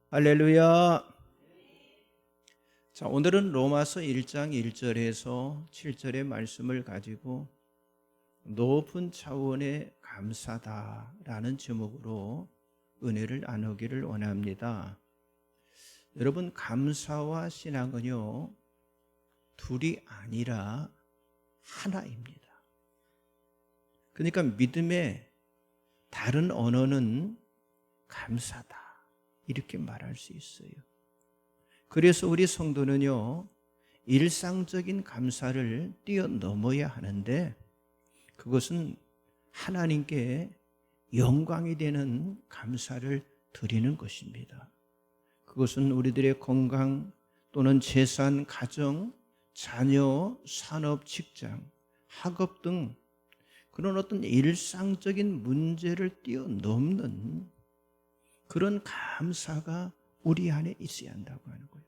할렐루야. 자, 오늘은 로마서 1장 1절에서 7절의 말씀을 가지고 높은 차원의 감사다라는 제목으로 은혜를 나누기를 원합니다. 여러분, 감사와 신앙은요, 둘이 아니라 하나입니다. 그러니까 믿음의 다른 언어는 감사다, 이렇게 말할 수 있어요. 그래서 우리 성도는요, 일상적인 감사를 뛰어넘어야 하는데, 그것은 하나님께 영광이 되는 감사를 드리는 것입니다. 그것은 우리들의 건강 또는 재산, 가정, 자녀, 산업, 직장, 학업 등 그런 어떤 일상적인 문제를 뛰어넘는 그런 감사가 우리 안에 있어야 한다고 하는 거예요.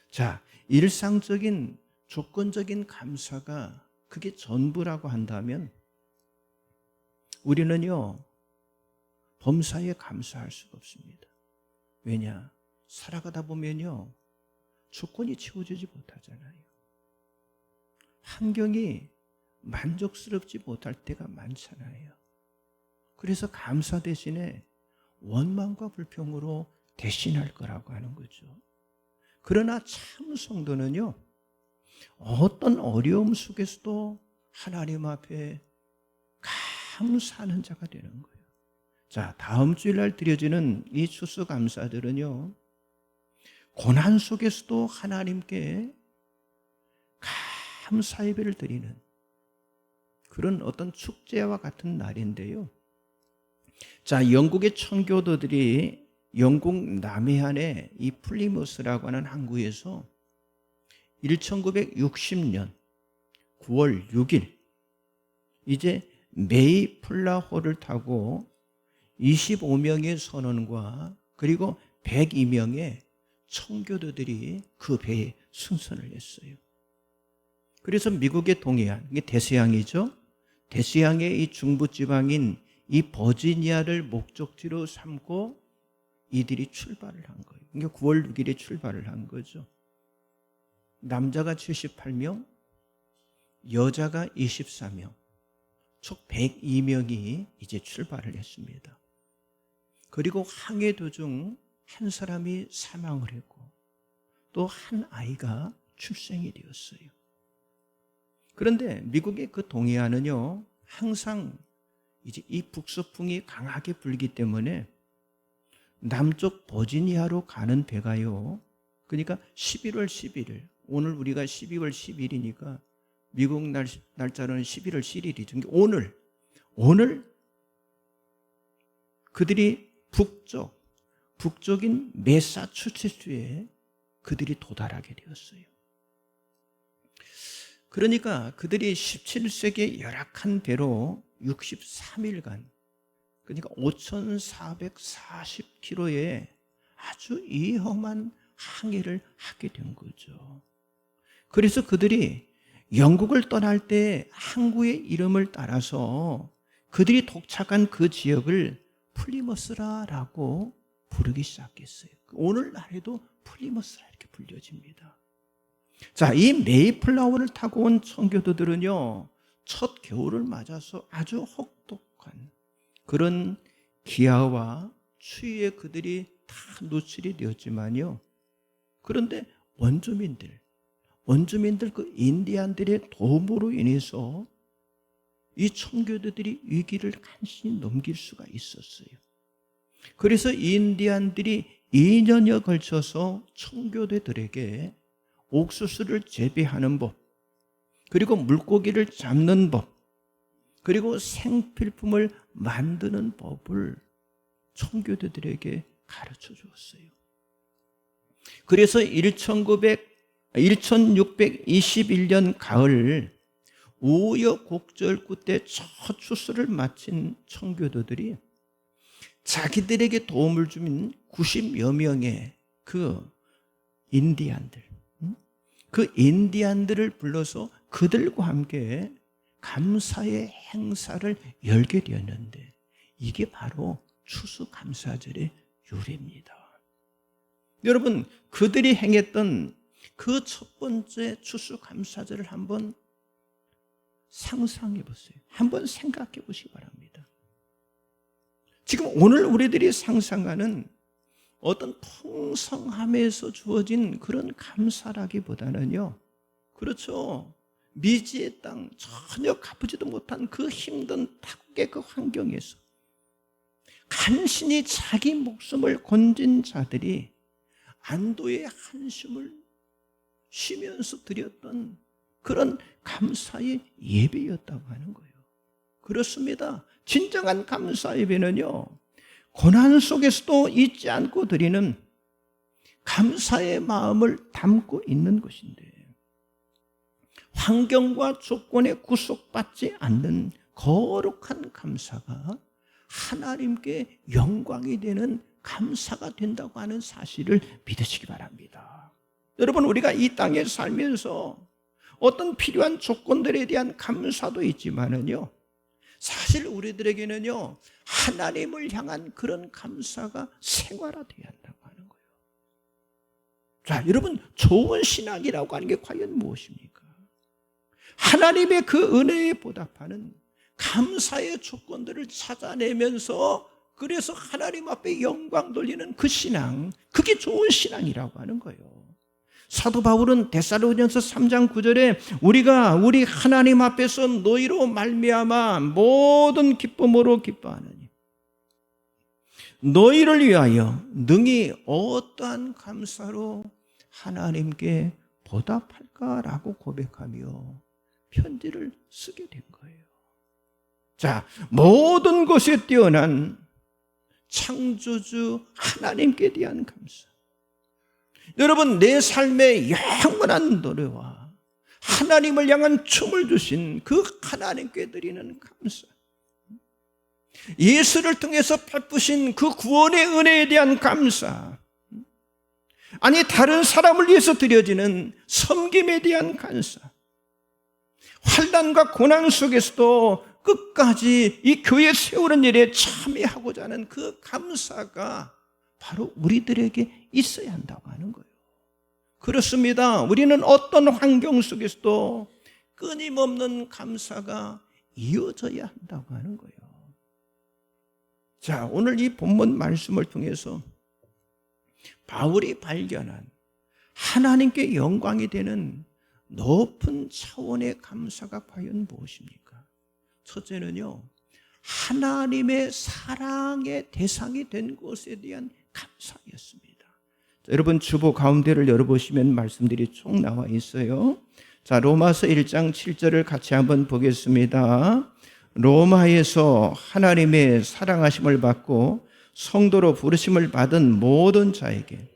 자, 일상적인 조건적인 감사가 그게 전부라고 한다면 우리는요, 범사에 감사할 수가 없습니다. 왜냐? 살아가다 보면요, 조건이 채워지지 못하잖아요. 환경이 만족스럽지 못할 때가 많잖아요. 그래서 감사 대신에 원망과 불평으로 대신할 거라고 하는 거죠. 그러나 참 성도는요, 어떤 어려움 속에서도 하나님 앞에 감사하는 자가 되는 거예요. 자, 다음 주일날 드려지는 이 추수감사들은요, 고난 속에서도 하나님께 감사 예배를 드리는 그런 어떤 축제와 같은 날인데요. 자, 영국의 청교도들이 영국 남해안의 이 플리머스라고 하는 항구에서 1960년 9월 6일 이제 메이플라호를 타고 25명의 선원과 그리고 102명의 청교도들이 그 배에 승선을 했어요. 그래서 미국의 동해안, 이게 대서양이죠. 대서양의 이 중부지방인 이 버지니아를 목적지로 삼고 이들이 출발을 한 거예요. 그러니까 9월 6일에 출발을 한 거죠. 남자가 78명, 여자가 24명, 총 102명이 이제 출발을 했습니다. 그리고 항해 도중 한 사람이 사망을 했고 또 한 아이가 출생이 되었어요. 그런데 미국의 그 동해안은요, 항상 이제 이 북서풍이 강하게 불기 때문에 남쪽 버지니아로 가는 배가요, 그러니까 11월 11일, 오늘 우리가 12월 10일이니까 미국 날짜로는 11월 7일이죠. 오늘 그들이 북쪽인 매사추세츠에 그들이 도달하게 되었어요. 그러니까 그들이 17세기의 열악한 배로 63일간, 그러니까 5,440km의 아주 위험한 항해를 하게 된 거죠. 그래서 그들이 영국을 떠날 때 항구의 이름을 따라서 그들이 도착한 그 지역을 플리머스라고 부르기 시작했어요. 오늘날에도 플리머스라 이렇게 불려집니다. 자, 이 메이플라워를 타고 온 청교도들은요, 첫 겨울을 맞아서 아주 혹독한 그런 기아와 추위에 그들이 다 노출이 되었지만요, 그런데 원주민들 그 인디안들의 도움으로 인해서 이 청교도들이 위기를 간신히 넘길 수가 있었어요. 그래서 인디안들이 2년여 걸쳐서 청교도들에게 옥수수를 재배하는 법, 그리고 물고기를 잡는 법, 그리고 생필품을 만드는 법을 청교도들에게 가르쳐 주었어요. 그래서 1621년 가을 우여곡절 끝에 첫 추수를 마친 청교도들이 자기들에게 도움을 준 90여 명의 그 인디안들, 그 인디안들을 불러서 그들과 함께 감사의 행사를 열게 되었는데, 이게 바로 추수감사절의 유래입니다. 여러분, 그들이 행했던 그 첫 번째 추수감사절을 한번 상상해 보세요. 한번 생각해 보시기 바랍니다. 지금 오늘 우리들이 상상하는 어떤 풍성함에서 주어진 그런 감사라기보다는요, 그렇죠, 미지의 땅, 전혀 가보지도 못한 그 힘든 타국의 그 환경에서 간신히 자기 목숨을 건진 자들이 안도의 한숨을 쉬면서 드렸던 그런 감사의 예배였다고 하는 거예요. 그렇습니다. 진정한 감사 예배는요, 고난 속에서도 잊지 않고 드리는 감사의 마음을 담고 있는 것인데, 환경과 조건에 구속받지 않는 거룩한 감사가 하나님께 영광이 되는 감사가 된다고 하는 사실을 믿으시기 바랍니다. 여러분, 우리가 이 땅에 살면서 어떤 필요한 조건들에 대한 감사도 있지만은요, 사실 우리들에게는요, 하나님을 향한 그런 감사가 생활화되어야 한다고 하는 거예요. 자, 여러분, 좋은 신앙이라고 하는 게 과연 무엇입니까? 하나님의 그 은혜에 보답하는 감사의 조건들을 찾아내면서, 그래서 하나님 앞에 영광 돌리는 그 신앙, 그게 좋은 신앙이라고 하는 거예요. 사도 바울은 데살로니가서 3장 9절에 우리가 우리 하나님 앞에서 너희로 말미암아 모든 기쁨으로 기뻐하느니 너희를 위하여 능히 어떠한 감사로 하나님께 보답할까라고 고백하며 편지를 쓰게 된 거예요. 자, 모든 것에 뛰어난 창조주 하나님께 대한 감사. 여러분, 내 삶의 영원한 노래와 하나님을 향한 춤을 주신 그 하나님께 드리는 감사, 예수를 통해서 베푸신 그 구원의 은혜에 대한 감사, 아니 다른 사람을 위해서 드려지는 섬김에 대한 감사, 환난과 고난 속에서도 끝까지 이 교회 세우는 일에 참여하고자 하는 그 감사가 바로 우리들에게 있어야 한다고 하는 거예요. 그렇습니다. 우리는 어떤 환경 속에서도 끊임없는 감사가 이어져야 한다고 하는 거예요. 자, 오늘 이 본문 말씀을 통해서 바울이 발견한 하나님께 영광이 되는 높은 차원의 감사가 과연 무엇입니까? 첫째는요, 하나님의 사랑의 대상이 된 것에 대한 감사였습니다. 자, 여러분, 주보 가운데를 열어보시면 말씀들이 쭉 나와 있어요. 자, 로마서 1장 7절을 같이 한번 보겠습니다. 로마에서 하나님의 사랑하심을 받고 성도로 부르심을 받은 모든 자에게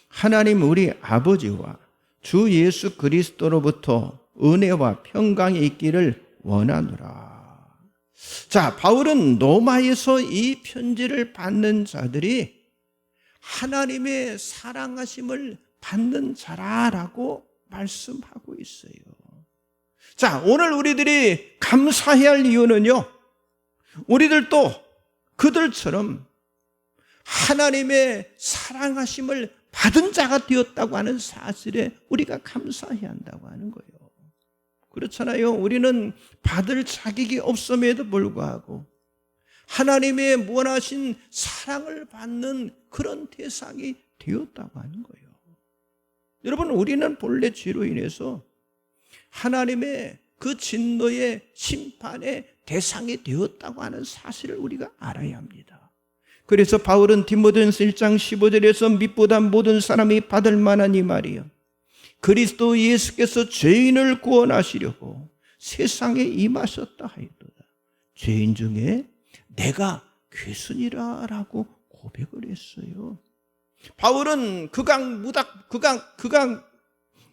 하나님 우리 아버지와 주 예수 그리스도로부터 은혜와 평강이 있기를 원하노라. 자, 바울은 로마에서 이 편지를 받는 자들이 하나님의 사랑하심을 받는 자라라고 말씀하고 있어요. 자, 오늘 우리들이 감사해야 할 이유는요, 우리들도 그들처럼 하나님의 사랑하심을 받은 자가 되었다고 하는 사실에 우리가 감사해야 한다고 하는 거예요. 그렇잖아요. 우리는 받을 자격이 없음에도 불구하고 하나님의 무한하신 사랑을 받는 그런 대상이 되었다고 하는 거예요. 여러분, 우리는 본래 죄로 인해서 하나님의 그 진노의 심판의 대상이 되었다고 하는 사실을 우리가 알아야 합니다. 그래서 바울은 디모데전서 1장 15절에서 밑보다 모든 사람이 받을 만한 이 말이요, 그리스도 예수께서 죄인을 구원하시려고 세상에 임하셨다 하였도다. 죄인 중에 내가 괴순이라라고 고백을 했어요. 바울은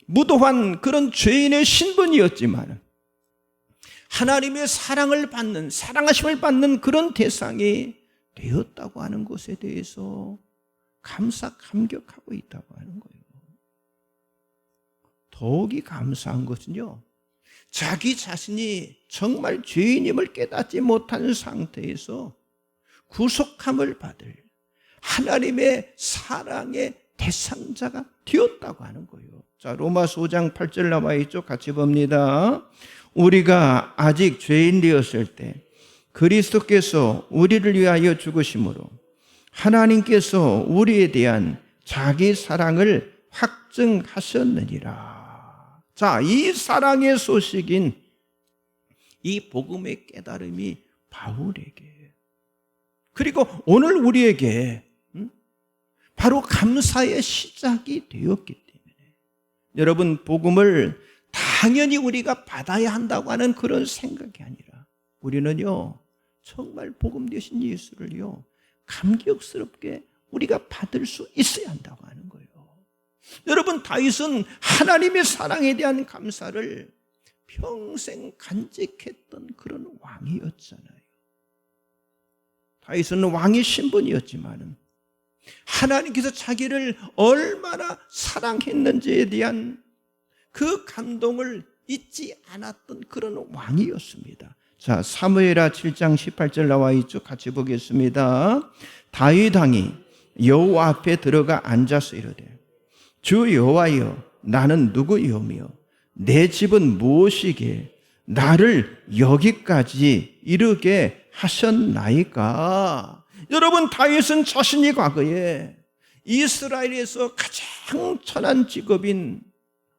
무도한 그런 죄인의 신분이었지만 하나님의 사랑을 받는, 사랑하심을 받는 그런 대상이 되었다고 하는 것에 대해서 감격하고 있다고 하는 거예요. 더욱이 감사한 것은요, 자기 자신이 정말 죄인임을 깨닫지 못한 상태에서 구속함을 받을 하나님의 사랑의 대상자가 되었다고 하는 거예요. 자, 로마서 5장 8절 나와 있죠. 같이 봅니다. 우리가 아직 죄인 되었을 때 그리스도께서 우리를 위하여 죽으심으로 하나님께서 우리에 대한 자기 사랑을 확증하셨느니라. 자, 이 사랑의 소식인 이 복음의 깨달음이 바울에게, 그리고 오늘 우리에게 바로 감사의 시작이 되었기 때문에, 여러분, 복음을 당연히 우리가 받아야 한다고 하는 그런 생각이 아니라 우리는요, 정말 복음 되신 예수를요, 감격스럽게 우리가 받을 수 있어야 한다고 하는 거예요. 여러분, 다윗은 하나님의 사랑에 대한 감사를 평생 간직했던 그런 왕이었잖아요. 다윗은 왕의 신분이었지만 하나님께서 자기를 얼마나 사랑했는지에 대한 그 감동을 잊지 않았던 그런 왕이었습니다. 자, 사무엘하 7장 18절 나와 있죠. 같이 보겠습니다. 다윗 왕이 여호와 앞에 들어가 앉아서 이르되, 주 여호와여, 나는 누구이오며 내 집은 무엇이기에 나를 여기까지 이르게 하셨나이까. 여러분, 다윗은 자신이 과거에 이스라엘에서 가장 천한 직업인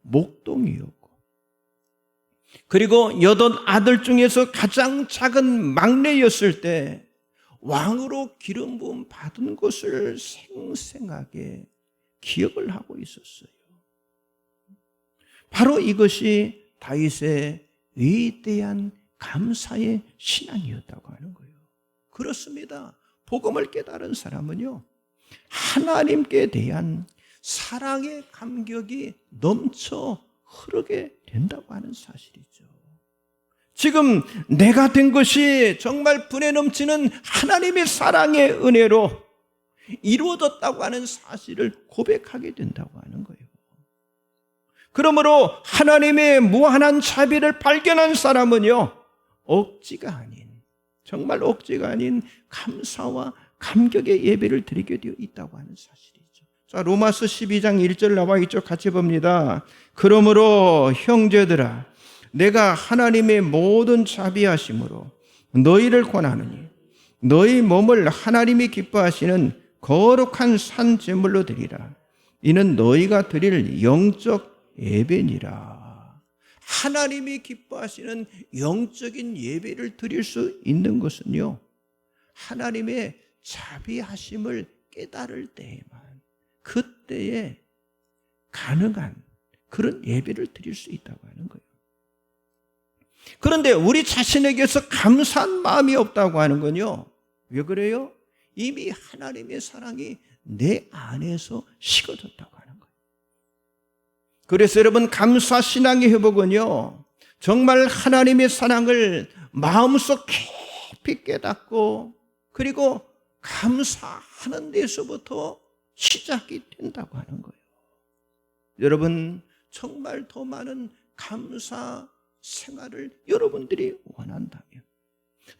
목동이었고, 그리고 8 아들 중에서 가장 작은 막내였을 때 왕으로 기름 부음 받은 것을 생생하게 기억을 하고 있었어요. 바로 이것이 다윗의 위대한 감사의 신앙이었다고 하는 거예요. 그렇습니다. 복음을 깨달은 사람은요, 하나님께 대한 사랑의 감격이 넘쳐 흐르게 된다고 하는 사실이죠. 지금 내가 된 것이 정말 분에 넘치는 하나님의 사랑의 은혜로 이루어졌다고 하는 사실을 고백하게 된다고 하는 거예요. 그러므로 하나님의 무한한 자비를 발견한 사람은요, 억지가 아닌, 정말 억지가 아닌 감사와 감격의 예배를 드리게 되어 있다고 하는 사실이죠. 자, 로마서 12장 1절 나와 있죠. 같이 봅니다. 그러므로 형제들아, 내가 하나님의 모든 자비하심으로 너희를 권하노니 너희 몸을 하나님이 기뻐하시는 거룩한 산 제물로 드리라. 이는 너희가 드릴 영적 예배니라. 하나님이 기뻐하시는 영적인 예배를 드릴 수 있는 것은요, 하나님의 자비하심을 깨달을 때에만, 그때에 가능한 그런 예배를 드릴 수 있다고 하는 거예요. 그런데 우리 자신에게서 감사한 마음이 없다고 하는 건요, 왜 그래요? 이미 하나님의 사랑이 내 안에서 식어졌다고 하는 거예요. 그래서 여러분, 감사 신앙의 회복은요, 정말 하나님의 사랑을 마음속 깊이 깨닫고, 그리고 감사하는 데서부터 시작이 된다고 하는 거예요. 여러분, 정말 더 많은 감사 생활을 여러분들이 원한다면,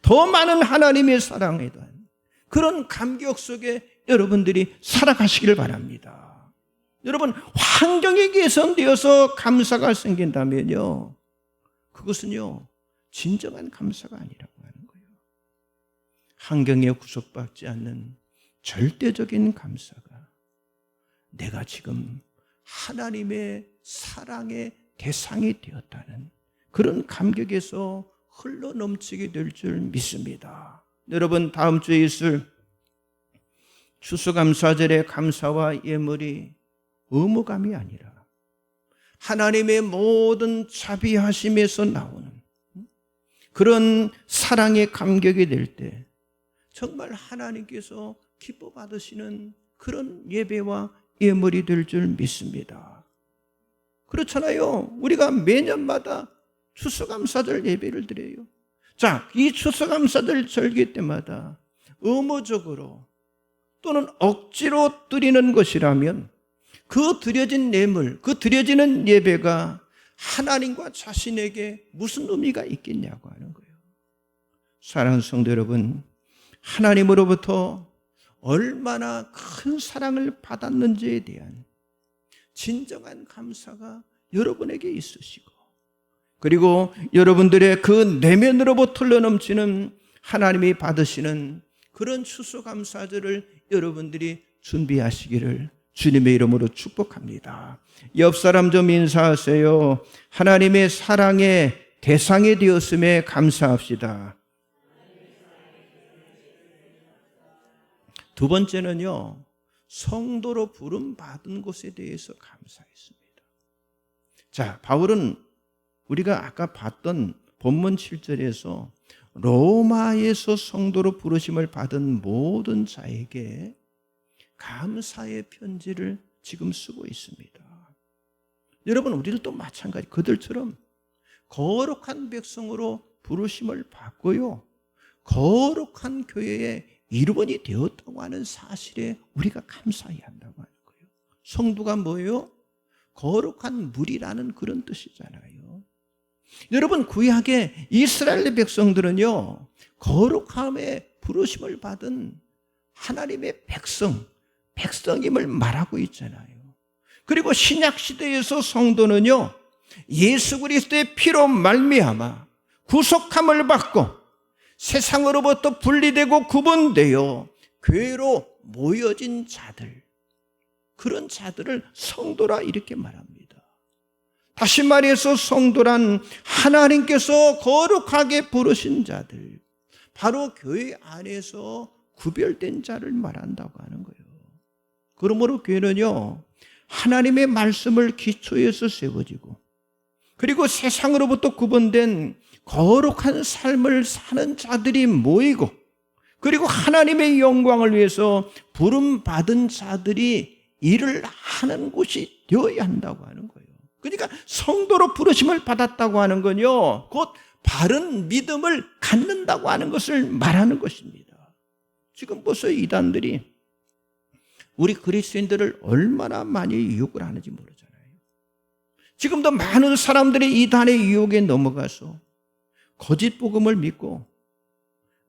더 많은 하나님의 사랑에 대한 그런 감격 속에 여러분들이 살아가시길 바랍니다. 여러분, 환경이 개선되어서 감사가 생긴다면요, 그것은요, 진정한 감사가 아니라고 하는 거예요. 환경에 구속받지 않는 절대적인 감사가 내가 지금 하나님의 사랑의 대상이 되었다는 그런 감격에서 흘러 넘치게 될 줄 믿습니다. 여러분, 다음 주에 있을 추수감사절의 감사와 예물이 의무감이 아니라 하나님의 모든 자비하심에서 나오는 그런 사랑의 감격이 될 때 정말 하나님께서 기뻐 받으시는 그런 예배와 예물이 될 줄 믿습니다. 그렇잖아요. 우리가 매년마다 추수감사절 예배를 드려요. 자, 이 추수감사절 절기 때마다 의무적으로 또는 억지로 드리는 것이라면 그 드려진 예물, 그 드려지는 예배가 하나님과 자신에게 무슨 의미가 있겠냐고 하는 거예요. 사랑하는 성도 여러분, 하나님으로부터 얼마나 큰 사랑을 받았는지에 대한 진정한 감사가 여러분에게 있으시고, 그리고 여러분들의 그 내면으로부터 흘러넘치는 하나님이 받으시는 그런 추수감사절을 여러분들이 준비하시기를 주님의 이름으로 축복합니다. 옆 사람 좀 인사하세요. 하나님의 사랑의 대상이 되었음에 감사합시다. 두 번째는요, 성도로 부름받은 것에 대해서 감사했습니다. 자, 바울은 우리가 아까 봤던 본문 7절에서 로마에서 성도로 부르심을 받은 모든 자에게 감사의 편지를 지금 쓰고 있습니다. 여러분, 우리들도 마찬가지, 그들처럼 거룩한 백성으로 부르심을 받고요, 거룩한 교회의 일원이 되었다고 하는 사실에 우리가 감사해야 한다고 하는 거예요. 성도가 뭐예요? 거룩한 물이라는 그런 뜻이잖아요. 여러분, 구약의 이스라엘 백성들은요, 거룩함에 부르심을 받은 하나님의 백성임을 말하고 있잖아요. 그리고 신약 시대에서 성도는요, 예수 그리스도의 피로 말미암아 구속함을 받고 세상으로부터 분리되고 구분되어 교회로 모여진 자들, 그런 자들을 성도라 이렇게 말합니다. 다시 말해서 성도란 하나님께서 거룩하게 부르신 자들, 바로 교회 안에서 구별된 자를 말한다고 하는 거예요. 그러므로 교회는요, 하나님의 말씀을 기초해서 세워지고, 그리고 세상으로부터 구분된 거룩한 삶을 사는 자들이 모이고, 그리고 하나님의 영광을 위해서 부름받은 자들이 일을 하는 곳이 되어야 한다고 하는 거예요. 그러니까 성도로 부르심을 받았다고 하는 건요, 곧 바른 믿음을 갖는다고 하는 것을 말하는 것입니다. 지금 보세요, 이단들이 우리 그리스도인들을 얼마나 많이 유혹을 하는지 모르잖아요. 지금도 많은 사람들이 이단의 유혹에 넘어가서 거짓 복음을 믿고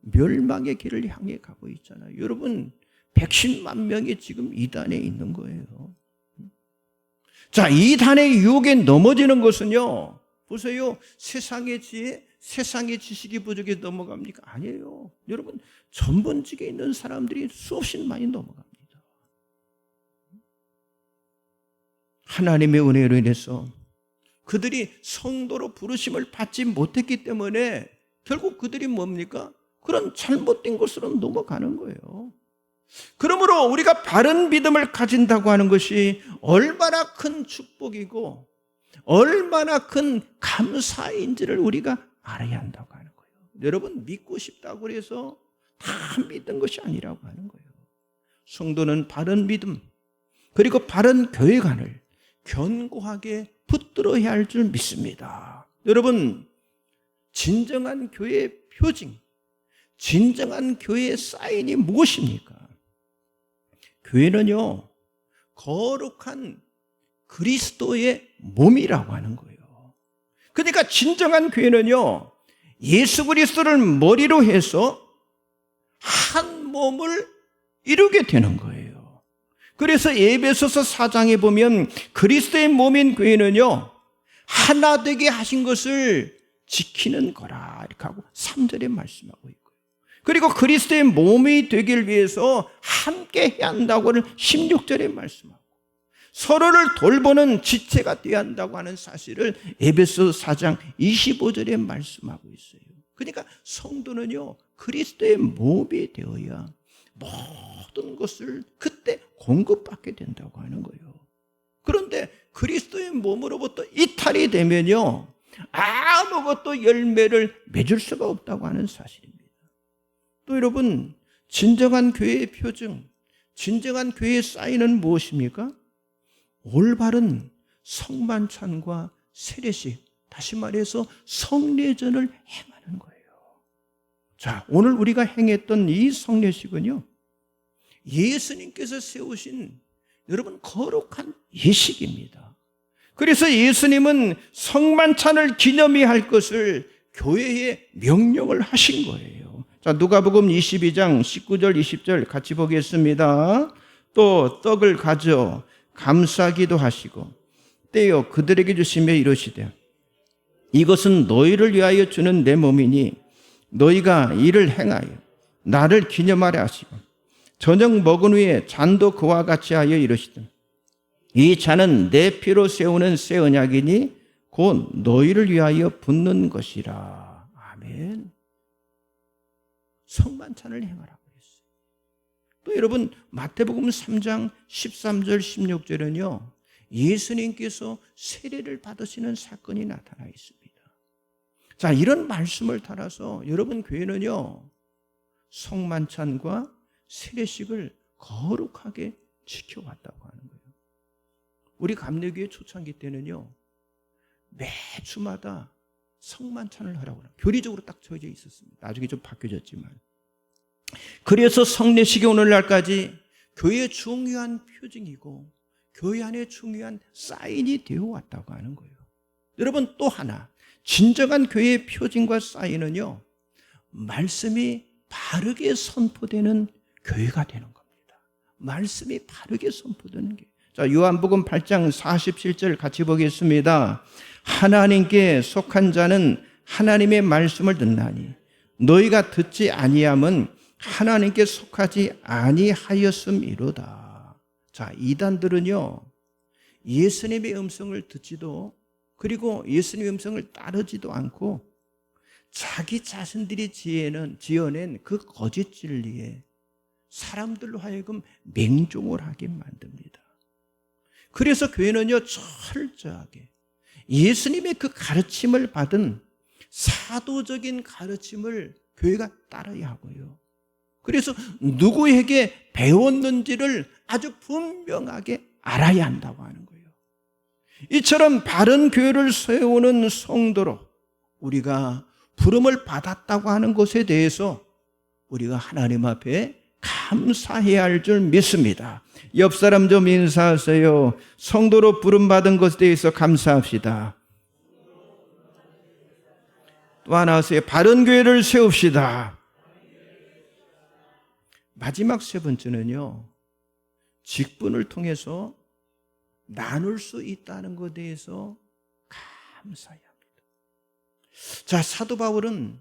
멸망의 길을 향해 가고 있잖아요. 여러분, 110만 명이 지금 이단에 있는 거예요. 자, 이단의 유혹에 넘어지는 것은요, 보세요, 세상의 지혜, 세상의 지식이 부족해서 넘어갑니까? 아니에요. 여러분, 전번직에 있는 사람들이 수없이 많이 넘어갑니다. 하나님의 은혜로 인해서 그들이 성도로 부르심을 받지 못했기 때문에 결국 그들이 뭡니까? 그런 잘못된 것으로 넘어가는 거예요. 그러므로 우리가 바른 믿음을 가진다고 하는 것이 얼마나 큰 축복이고 얼마나 큰 감사인지를 우리가 알아야 한다고 하는 거예요. 여러분, 믿고 싶다고 해서 다 믿는 것이 아니라고 하는 거예요. 성도는 바른 믿음, 그리고 바른 교회관을 견고하게 붙들어야 할 줄 믿습니다. 여러분, 진정한 교회의 표징, 진정한 교회의 사인이 무엇입니까? 교회는요, 거룩한 그리스도의 몸이라고 하는 거예요. 그러니까 진정한 교회는요, 예수 그리스도를 머리로 해서 한 몸을 이루게 되는 거예요. 그래서 에베소서 4장에 보면 그리스도의 몸인 교회는요, 하나 되게 하신 것을 지키는 거라 이렇게 하고 3절에 말씀하고 있고요. 그리고 그리스도의 몸이 되길 위해서 함께 해야 한다고는 16절에 말씀하고, 서로를 돌보는 지체가 되어야 한다고 하는 사실을 에베소서 4장 25절에 말씀하고 있어요. 그러니까 성도는요, 그리스도의 몸이 되어야 모든 것을 그때 공급받게 된다고 하는 거예요. 그런데 그리스도의 몸으로부터 이탈이 되면요, 아무것도 열매를 맺을 수가 없다고 하는 사실입니다. 또 여러분, 진정한 교회의 표징, 진정한 교회의 사인은 무엇입니까? 올바른 성만찬과 세례식, 다시 말해서 성례전을 행하는 거예요. 자, 오늘 우리가 행했던 이 성례식은요, 예수님께서 세우신 여러분 거룩한 예식입니다. 그래서 예수님은 성만찬을 기념해야 할 것을 교회에 명령을 하신 거예요. 자, 누가복음 22장 19절 20절 같이 보겠습니다. 또 떡을 가져 감사기도 하시고 떼어 그들에게 주시며 이르시되 이것은 너희를 위하여 주는 내 몸이니 너희가 이를 행하여 나를 기념하려 하시고 저녁 먹은 후에 잔도 그와 같이 하여 이르시되 이 잔은 내 피로 세우는 새 언약이니 곧 너희를 위하여 붓는 것이라. 아멘. 성만찬을 행하라고 했어요. 또 여러분 마태복음 3장 13절 16절은요. 예수님께서 세례를 받으시는 사건이 나타나 있습니다. 자, 이런 말씀을 따라서 여러분 교회는요. 성만찬과 세례식을 거룩하게 지켜왔다고 하는 거예요. 우리 감리교회 초창기 때는요. 매주마다 성만찬을 하라고 교리적으로 딱 정해져 있었습니다. 나중에 좀 바뀌어졌지만. 그래서 성례식이 오늘날까지 교회의 중요한 표징이고 교회 안에 중요한 사인이 되어 왔다고 하는 거예요. 여러분 또 하나 진정한 교회의 표징과 사인은요. 말씀이 바르게 선포되는 교회가 되는 겁니다. 말씀이 바르게 선포되는 게. 자, 요한복음 8장 47절 같이 보겠습니다. 하나님께 속한 자는 하나님의 말씀을 듣나니 너희가 듣지 아니함은 하나님께 속하지 아니하였음이로다. 자, 이단들은요 예수님의 음성을 듣지도 그리고 예수님의 음성을 따르지도 않고 자기 자신들이 지어낸 그 거짓 진리에 사람들로 하여금 맹종을 하게 만듭니다. 그래서 교회는요 철저하게 예수님의 그 가르침을 받은 사도적인 가르침을 교회가 따라야 하고요. 그래서 누구에게 배웠는지를 아주 분명하게 알아야 한다고 하는 거예요. 이처럼 바른 교회를 세우는 성도로 우리가 부름을 받았다고 하는 것에 대해서 우리가 하나님 앞에 감사해야 할 줄 믿습니다. 옆 사람 좀 인사하세요. 성도로 부름받은 것에 대해서 감사합시다. 또 하나 하세요. 바른 교회를 세웁시다. 마지막 세 번째는요. 직분을 통해서 나눌 수 있다는 것에 대해서 감사해야 합니다. 자, 사도 바울은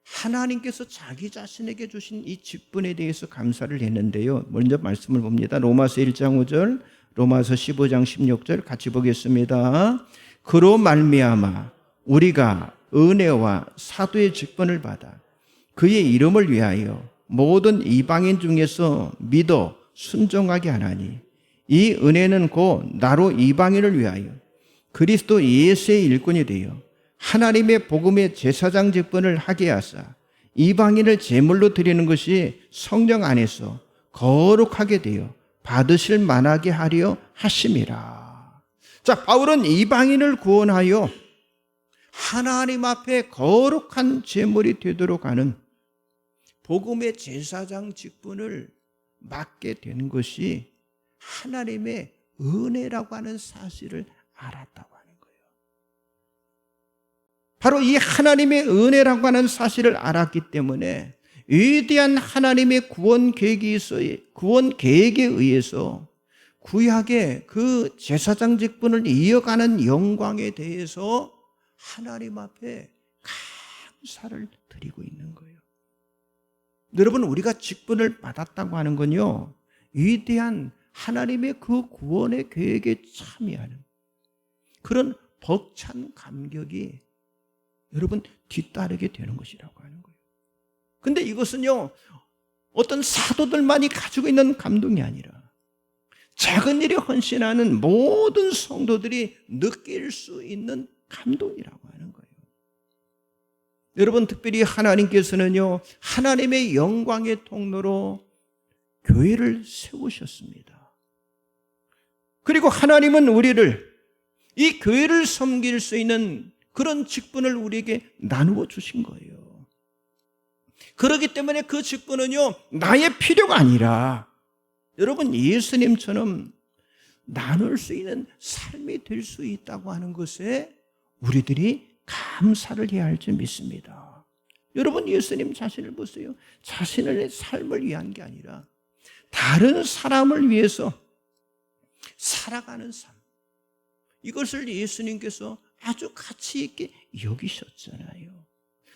하나님께서 자기 자신에게 주신 이 직분에 대해서 감사를 했는데요. 먼저 말씀을 봅니다. 로마서 1장 5절, 로마서 15장 16절 같이 보겠습니다. 그로 말미암아 우리가 은혜와 사도의 직분을 받아 그의 이름을 위하여 모든 이방인 중에서 믿어 순종하게 하나니 이 은혜는 곧 나로 이방인을 위하여 그리스도 예수의 일꾼이 되어 하나님의 복음의 제사장 직분을 하게 하사 이방인을 제물로 드리는 것이 성령 안에서 거룩하게 되어 받으실 만하게 하려 하심이라. 자, 바울은 이방인을 구원하여 하나님 앞에 거룩한 제물이 되도록 하는 복음의 제사장 직분을 맡게 된 것이 하나님의 은혜라고 하는 사실을 알았다고 하는 거예요. 바로 이 하나님의 은혜라고 하는 사실을 알았기 때문에 위대한 하나님의 구원 계획에 의해서 구약의 그 제사장 직분을 이어가는 영광에 대해서 하나님 앞에 감사를 드리고 있는 거예요. 여러분, 우리가 직분을 받았다고 하는 건요, 위대한 하나님의 그 구원의 계획에 참여하는 그런 벅찬 감격이 여러분 뒤따르게 되는 것이라고 하는 거예요. 근데 이것은요, 어떤 사도들만이 가지고 있는 감동이 아니라 작은 일에 헌신하는 모든 성도들이 느낄 수 있는 감동이라고 하는 거예요. 여러분, 특별히 하나님께서는요, 하나님의 영광의 통로로 교회를 세우셨습니다. 그리고 하나님은 우리를 이 교회를 섬길 수 있는 그런 직분을 우리에게 나누어 주신 거예요. 그렇기 때문에 그 직분은요, 나의 필요가 아니라 여러분 예수님처럼 나눌 수 있는 삶이 될 수 있다고 하는 것에 우리들이 감사를 해야 할 줄 믿습니다. 여러분, 예수님 자신을 보세요. 자신의 삶을 위한 게 아니라 다른 사람을 위해서 살아가는 삶, 이것을 예수님께서 아주 가치 있게 여기셨잖아요.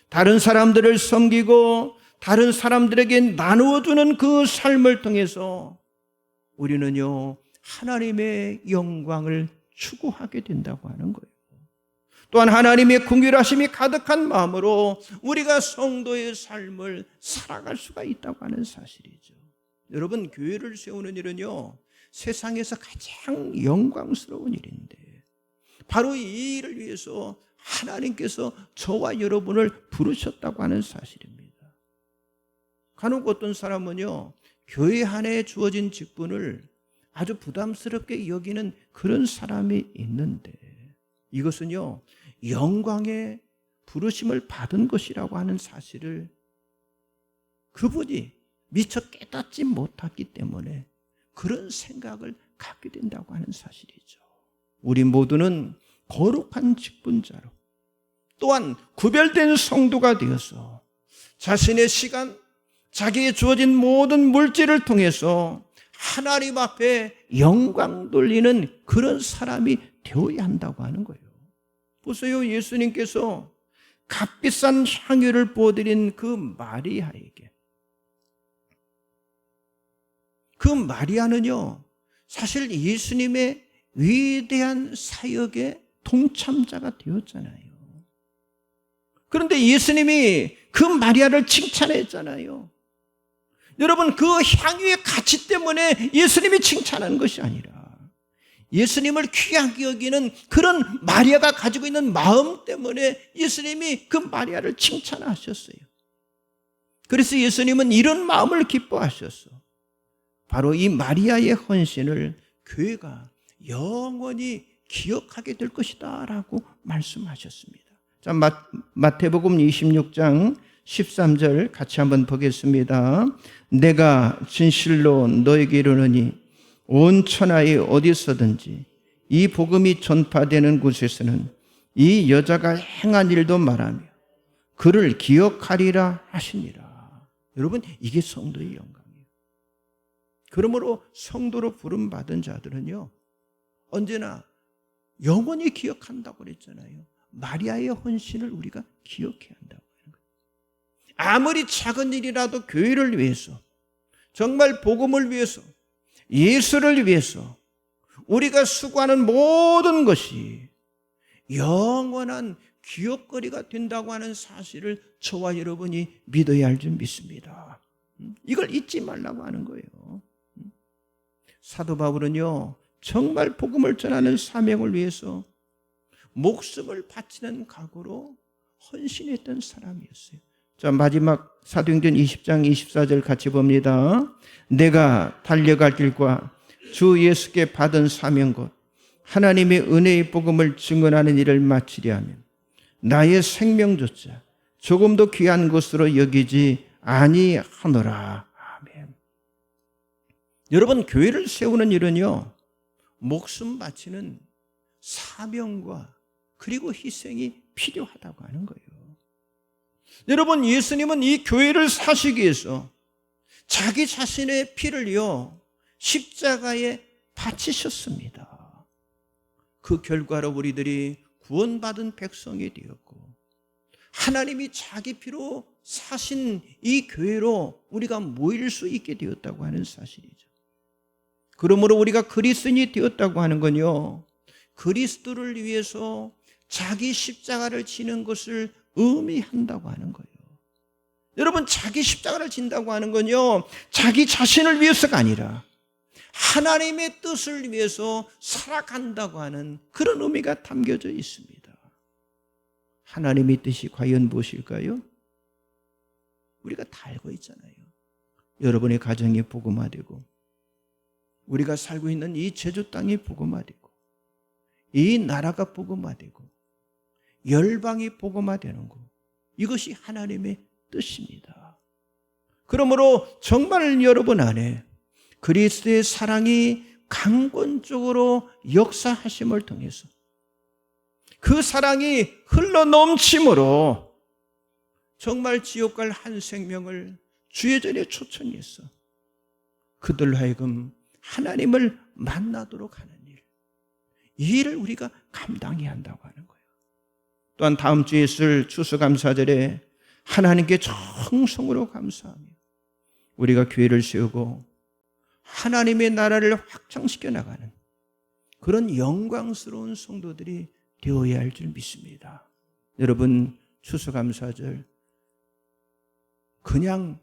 다른 사람들을 섬기고 다른 사람들에게 나누어주는 그 삶을 통해서 우리는요, 하나님의 영광을 추구하게 된다고 하는 거예요. 또한 하나님의 긍휼하심이 가득한 마음으로 우리가 성도의 삶을 살아갈 수가 있다고 하는 사실이죠. 여러분, 교회를 세우는 일은요, 세상에서 가장 영광스러운 일인데 바로 이 일을 위해서 하나님께서 저와 여러분을 부르셨다고 하는 사실입니다. 간혹 어떤 사람은요, 교회 안에 주어진 직분을 아주 부담스럽게 여기는 그런 사람이 있는데, 이것은요, 영광의 부르심을 받은 것이라고 하는 사실을 그분이 미처 깨닫지 못했기 때문에 그런 생각을 갖게 된다고 하는 사실이죠. 우리 모두는 거룩한 직분자로, 또한 구별된 성도가 되어서 자신의 시간, 자기의 주어진 모든 물질을 통해서 하나님 앞에 영광 돌리는 그런 사람이 되어야 한다고 하는 거예요. 보세요, 예수님께서 값비싼 향유를 부어드린 그 마리아에게, 그 마리아는요, 사실 예수님의 위대한 사역의 동참자가 되었잖아요. 그런데 예수님이 그 마리아를 칭찬했잖아요. 여러분, 그 향유의 가치 때문에 예수님이 칭찬하는 것이 아니라 예수님을 귀하게 여기는 그런 마리아가 가지고 있는 마음 때문에 예수님이 그 마리아를 칭찬하셨어요. 그래서 예수님은 이런 마음을 기뻐하셨어. 바로 이 마리아의 헌신을 교회가 영원히 기억하게 될 것이다 라고 말씀하셨습니다. 자, 마태복음 26장 13절 같이 한번 보겠습니다. 내가 진실로 너에게 이르노니 온 천하에 어디서든지 이 복음이 전파되는 곳에서는 이 여자가 행한 일도 말하며 그를 기억하리라 하시니라. 여러분, 이게 성도의 영광이에요. 그러므로 성도로 부름받은 자들은요, 언제나 영원히 기억한다고 그랬잖아요. 마리아의 헌신을 우리가 기억해야 한다고 하는 거예요. 아무리 작은 일이라도 교회를 위해서, 정말 복음을 위해서, 예수를 위해서 우리가 수고하는 모든 것이 영원한 기억거리가 된다고 하는 사실을 저와 여러분이 믿어야 할 줄 믿습니다. 이걸 잊지 말라고 하는 거예요. 사도 바울은요, 정말 복음을 전하는 사명을 위해서 목숨을 바치는 각오로 헌신했던 사람이었어요. 자, 마지막 사도행전 20장 24절 같이 봅니다. 내가 달려갈 길과 주 예수께 받은 사명 곧 하나님의 은혜의 복음을 증언하는 일을 마치려 하면 나의 생명조차 조금도 귀한 것으로 여기지 아니하노라. 아멘. 여러분, 교회를 세우는 일은요, 목숨 바치는 사명과 그리고 희생이 필요하다고 하는 거예요. 여러분, 예수님은 이 교회를 사시기 위해서 자기 자신의 피를요, 십자가에 바치셨습니다. 그 결과로 우리들이 구원받은 백성이 되었고, 하나님이 자기 피로 사신 이 교회로 우리가 모일 수 있게 되었다고 하는 사실이죠. 그러므로 우리가 그리스도인이 되었다고 하는 건요, 그리스도를 위해서 자기 십자가를 지는 것을 의미한다고 하는 거예요. 여러분, 자기 십자가를 진다고 하는 건요, 자기 자신을 위해서가 아니라 하나님의 뜻을 위해서 살아간다고 하는 그런 의미가 담겨져 있습니다. 하나님의 뜻이 과연 무엇일까요? 우리가 다 알고 있잖아요. 여러분의 가정이 복음화되고, 우리가 살고 있는 이 제주 땅이 복음화되고, 이 나라가 복음화되고, 열방이 복음화되는 것, 이것이 하나님의 뜻입니다. 그러므로 정말 여러분 안에 그리스도의 사랑이 강권적으로 역사하심을 통해서 그 사랑이 흘러넘침으로 정말 지옥 갈 한 생명을 주의 전에 초청해서 그들로 하여금 하나님을 만나도록 하는 일, 이 일을 우리가 감당해야 한다고 하는 거예요. 또한 다음 주에 있을 추수감사절에 하나님께 정성으로 감사하며 우리가 교회를 세우고 하나님의 나라를 확장시켜 나가는 그런 영광스러운 성도들이 되어야 할 줄 믿습니다. 여러분, 추수감사절 그냥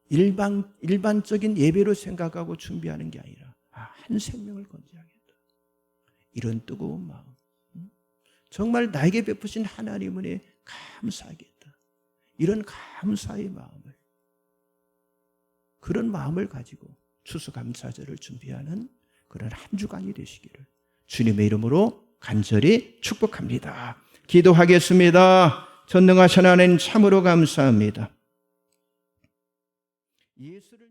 일반적인 예배로 생각하고 준비하는 게 아니라 한 생명을 건져야겠다. 이런 뜨거운 마음, 정말 나에게 베푸신 하나님 은혜 감사하겠다. 이런 감사의 마음을, 그런 마음을 가지고 추수감사절을 준비하는 그런 한 주간이 되시기를 주님의 이름으로 간절히 축복합니다. 기도하겠습니다. 전능하신 하나님 참으로 감사합니다. 예수를